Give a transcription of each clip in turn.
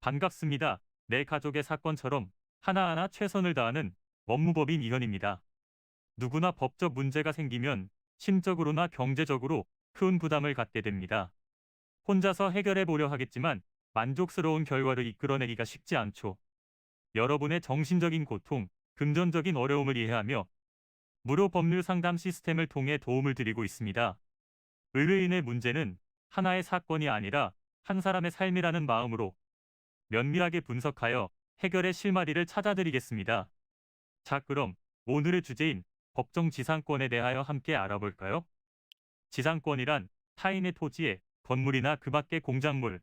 반갑습니다. 내 가족의 사건처럼 하나하나 최선을 다하는 법무법인 이현입니다. 누구나 법적 문제가 생기면 심적으로나 경제적으로 큰 부담을 갖게 됩니다. 혼자서 해결해 보려 하겠지만 만족스러운 결과를 이끌어내기가 쉽지 않죠. 여러분의 정신적인 고통, 금전적인 어려움을 이해하며 무료 법률 상담 시스템을 통해 도움을 드리고 있습니다. 의뢰인의 문제는 하나의 사건이 아니라 한 사람의 삶이라는 마음으로 면밀하게 분석하여 해결의 실마리를 찾아드리겠습니다. 자, 그럼 오늘의 주제인 법정 지상권에 대하여 함께 알아볼까요? 지상권이란 타인의 토지에 건물이나 그 밖의 공작물,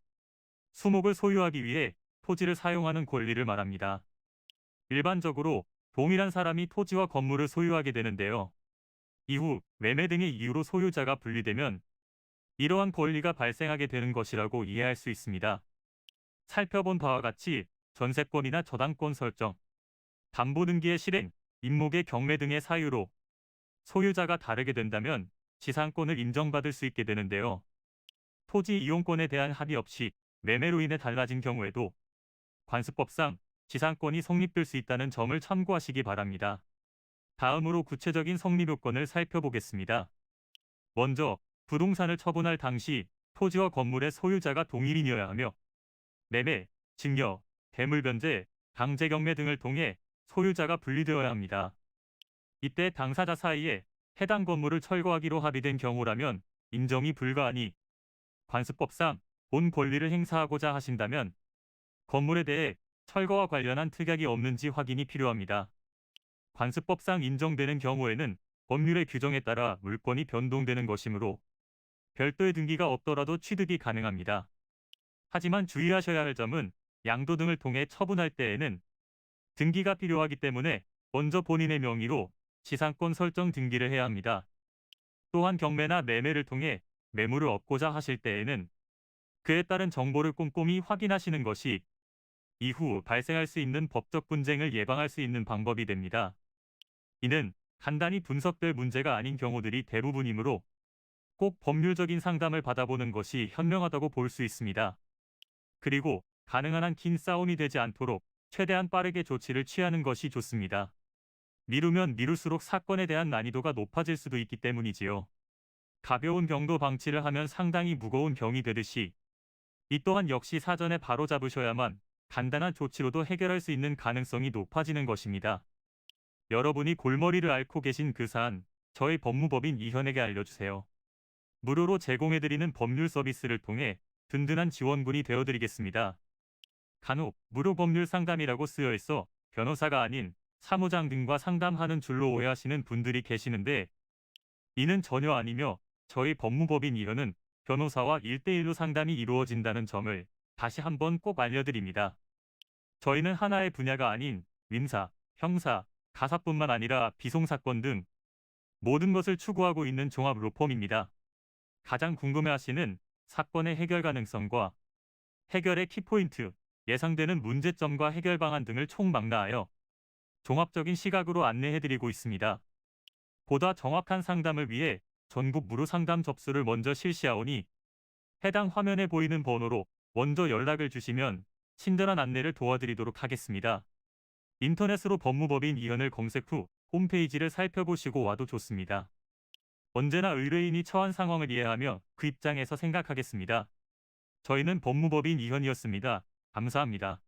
수목을 소유하기 위해 토지를 사용하는 권리를 말합니다. 일반적으로 동일한 사람이 토지와 건물을 소유하게 되는데요. 이후 매매 등의 이유로 소유자가 분리되면 이러한 권리가 발생하게 되는 것이라고 이해할 수 있습니다. 살펴본 바와 같이 전세권이나 저당권 설정, 담보등기의 실행, 임목의 경매 등의 사유로 소유자가 다르게 된다면 지상권을 인정받을 수 있게 되는데요. 토지 이용권에 대한 합의 없이 매매로 인해 달라진 경우에도 관습법상 지상권이 성립될 수 있다는 점을 참고하시기 바랍니다. 다음으로 구체적인 성립 요건을 살펴보겠습니다. 먼저 부동산을 처분할 당시 토지와 건물의 소유자가 동일인이어야 하며 매매, 증여, 대물변제, 강제경매 등을 통해 소유자가 분리되어야 합니다. 이때 당사자 사이에 해당 건물을 철거하기로 합의된 경우라면 인정이 불가하니 관습법상 본 권리를 행사하고자 하신다면 건물에 대해 철거와 관련한 특약이 없는지 확인이 필요합니다. 관습법상 인정되는 경우에는 법률의 규정에 따라 물권이 변동되는 것이므로 별도의 등기가 없더라도 취득이 가능합니다. 하지만 주의하셔야 할 점은 양도 등을 통해 처분할 때에는 등기가 필요하기 때문에 먼저 본인의 명의로 지상권 설정 등기를 해야 합니다. 또한 경매나 매매를 통해 매물을 얻고자 하실 때에는 그에 따른 정보를 꼼꼼히 확인하시는 것이 이후 발생할 수 있는 법적 분쟁을 예방할 수 있는 방법이 됩니다. 이는 간단히 분석될 문제가 아닌 경우들이 대부분이므로 꼭 법률적인 상담을 받아보는 것이 현명하다고 볼 수 있습니다. 그리고 가능한 한 긴 싸움이 되지 않도록 최대한 빠르게 조치를 취하는 것이 좋습니다. 미루면 미룰수록 사건에 대한 난이도가 높아질 수도 있기 때문이지요. 가벼운 병도 방치를 하면 상당히 무거운 병이 되듯이 이 또한 역시 사전에 바로잡으셔야만 간단한 조치로도 해결할 수 있는 가능성이 높아지는 것입니다. 여러분이 골머리를 앓고 계신 그 사안, 저희 법무법인 이현에게 알려주세요. 무료로 제공해드리는 법률 서비스를 통해 든든한 지원군이 되어드리겠습니다. 간혹 무료 법률 상담이라고 쓰여 있어 변호사가 아닌 사무장 등과 상담하는 줄로 오해하시는 분들이 계시는데 이는 전혀 아니며 저희 법무법인 이현은 변호사와 1대1로 상담이 이루어진다는 점을 다시 한번 꼭 알려드립니다. 저희는 하나의 분야가 아닌 민사, 형사, 가사뿐만 아니라 비송사건 등 모든 것을 추구하고 있는 종합 로펌입니다. 가장 궁금해하시는 사건의 해결 가능성과 해결의 키포인트, 예상되는 문제점과 해결 방안 등을 총망라하여 종합적인 시각으로 안내해드리고 있습니다. 보다 정확한 상담을 위해 전국 무료 상담 접수를 먼저 실시하오니 해당 화면에 보이는 번호로 먼저 연락을 주시면 친절한 안내를 도와드리도록 하겠습니다. 인터넷으로 법무법인 이현을 검색 후 홈페이지를 살펴보시고 와도 좋습니다. 언제나 의뢰인이 처한 상황을 이해하며 그 입장에서 생각하겠습니다. 저희는 법무법인 이현이었습니다. 감사합니다.